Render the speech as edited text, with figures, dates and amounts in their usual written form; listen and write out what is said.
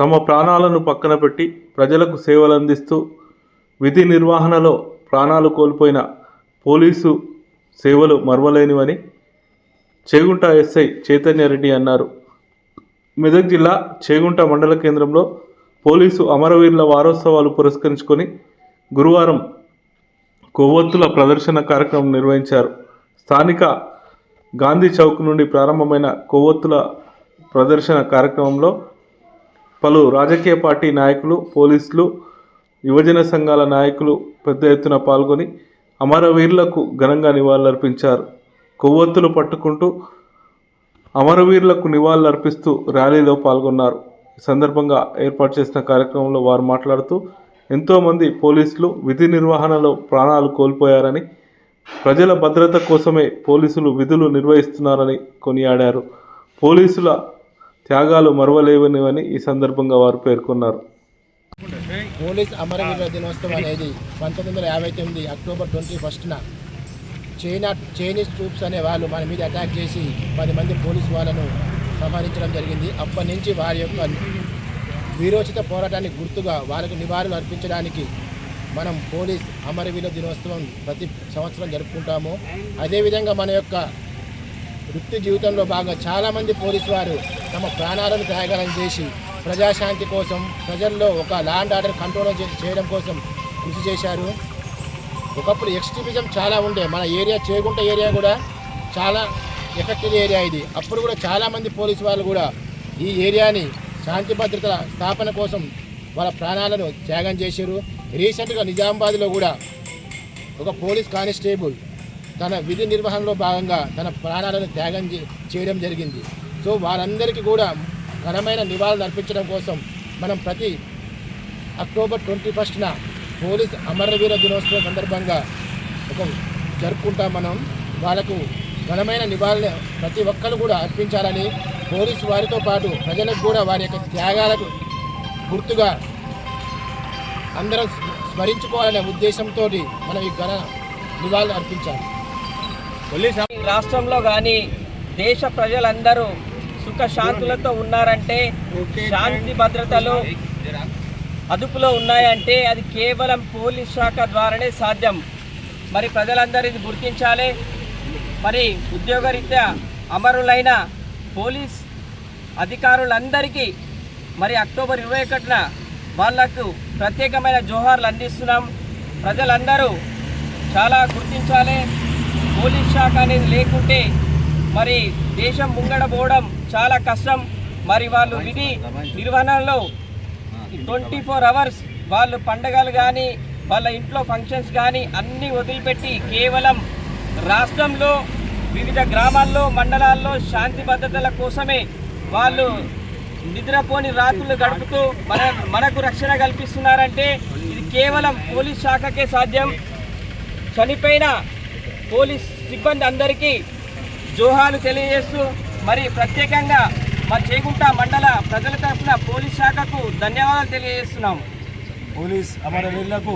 తమ ప్రాణాలను పక్కన పెట్టి ప్రజలకు సేవలు అందిస్తూ విధి నిర్వహణలో ప్రాణాలు కోల్పోయిన పోలీసు సేవలు మరువలేనివని చేగుంట ఎస్ఐ చైతన్యరెడ్డి అన్నారు. మెదక్ జిల్లా చేగుంట మండల కేంద్రంలో పోలీసు అమరవీరుల వారోత్సవాలు పురస్కరించుకొని గురువారం కొవ్వొత్తుల ప్రదర్శన కార్యక్రమం నిర్వహించారు. స్థానిక గాంధీ చౌక్ నుండి ప్రారంభమైన కొవ్వొత్తుల ప్రదర్శన కార్యక్రమంలో పలు రాజకీయ పార్టీ నాయకులు, పోలీసులు, యువజన సంఘాల నాయకులు పెద్ద ఎత్తున పాల్గొని అమరవీరులకు ఘనంగా నివాళులర్పించారు. కొవ్వొత్తులు పట్టుకుంటూ అమరవీరులకు నివాళులర్పిస్తూ ర్యాలీలో పాల్గొన్నారు. ఈ సందర్భంగా ఏర్పాటు చేసిన కార్యక్రమంలో వారు మాట్లాడుతూ ఎంతోమంది పోలీసులు విధి నిర్వహణలో ప్రాణాలు కోల్పోయారని, ప్రజల భద్రత కోసమే పోలీసులు విధులు నిర్వహిస్తున్నారని కొనియాడారు. పోలీసుల త్యాగాలు మరువలేవనివని ఈ సందర్భంగా వారు పేర్కొన్నారు. పోలీస్ అమరవీరుల దినోత్సవం అనేది 1959 అక్టోబర్ 21న చైనీస్ ట్రూప్స్ అనే వాళ్ళు మన మీద అటాక్ చేసి 10 మంది పోలీసు వాళ్ళను సంహరించడం జరిగింది. అప్పటి నుంచి వారి యొక్క వీరోచిత పోరాటానికి గుర్తుగా వాళ్ళకు నివాళులు అర్పించడానికి మనం పోలీస్ అమరవీరుల దినోత్సవం ప్రతి సంవత్సరం జరుపుకుంటాము. అదేవిధంగా మన యొక్క వృత్తి జీవితంలో భాగంగా చాలామంది పోలీసు వారు తమ ప్రాణాలను త్యాగాలను చేసి ప్రజాశాంతి కోసం, ప్రజల్లో ఒక లా అండ్ ఆర్డర్ కంట్రోల్ చేయడం కోసం కృషి చేశారు. ఒకప్పుడు ఎక్స్ట్రీమిజం చాలా ఉండే, మన ఏరియా చేగుంట ఏరియా కూడా చాలా ఎఫెక్టెడ్ ఏరియా ఇది. అప్పుడు కూడా చాలామంది పోలీసు వాళ్ళు కూడా ఈ ఏరియాని శాంతి భద్రతల స్థాపన కోసం వాళ్ళ ప్రాణాలను త్యాగం చేశారు. రీసెంట్గా నిజామాబాద్లో కూడా ఒక పోలీస్ కానిస్టేబుల్ తన విధి నిర్వహణలో భాగంగా తన ప్రాణాలను త్యాగం చేయడం జరిగింది. సో వారందరికీ కూడా ఘనమైన నివాళులు అర్పించడం కోసం మనం ప్రతి అక్టోబర్ 21న పోలీస్ అమరవీర దినోత్సవం సందర్భంగా జరుపుకుంటాం. మనం వాళ్ళకు ఘనమైన నివాళులు ప్రతి ఒక్కరు కూడా అర్పించాలని, పోలీసు వారితో పాటు ప్రజలకు కూడా వారి యొక్క త్యాగాలకు గుర్తుగా అందరం స్మరించుకోవాలనే ఉద్దేశంతో మనం ఈ ఘన నివాళులు అర్పించాలి. రాష్ట్రంలో కానీ దేశ ప్రజలందరూ సుఖశాంతులతో ఉన్నారంటే, శాంతి భద్రతలు అదుపులో ఉన్నాయంటే అది కేవలం పోలీస్ శాఖ ద్వారానే సాధ్యం. మరి ప్రజలందరూ ఇది గుర్తించాలి. మరి ఉద్యోగరీత్యా అమరులైన పోలీస్ అధికారులందరికీ మరి అక్టోబర్ 21న వాళ్లకు ప్రత్యేకమైన జోహార్లు అందిస్తున్నాం. ప్రజలందరూ చాలా గుర్తించాలి. పోలీస్ శాఖ అనేది లేకుంటే మరి దేశం ముంగడపోవడం చాలా కష్టం. మరి వాళ్ళు విధి నిర్వహణలో 24 అవర్స్ వాళ్ళు పండగలు కానీ వాళ్ళ ఇంట్లో ఫంక్షన్స్ కానీ అన్నీ వదిలిపెట్టి కేవలం రాష్ట్రంలో వివిధ గ్రామాల్లో, మండలాల్లో శాంతి భద్రతల కోసమే వాళ్ళు నిద్రపోని రాత్రులు గడుపుతూ మనకు రక్షణ కల్పిస్తున్నారంటే ఇది కేవలం పోలీస్ శాఖకే సాధ్యం. చనిపోయిన పోలీస్ సిబ్బంది అందరికీ జోహాలు తెలియజేస్తూ మరి ప్రత్యేకంగా మా చేగుంట మండల ప్రజల తరఫున పోలీస్ శాఖకు ధన్యవాదాలు తెలియజేస్తున్నాము. పోలీస్ అమరవీరులకు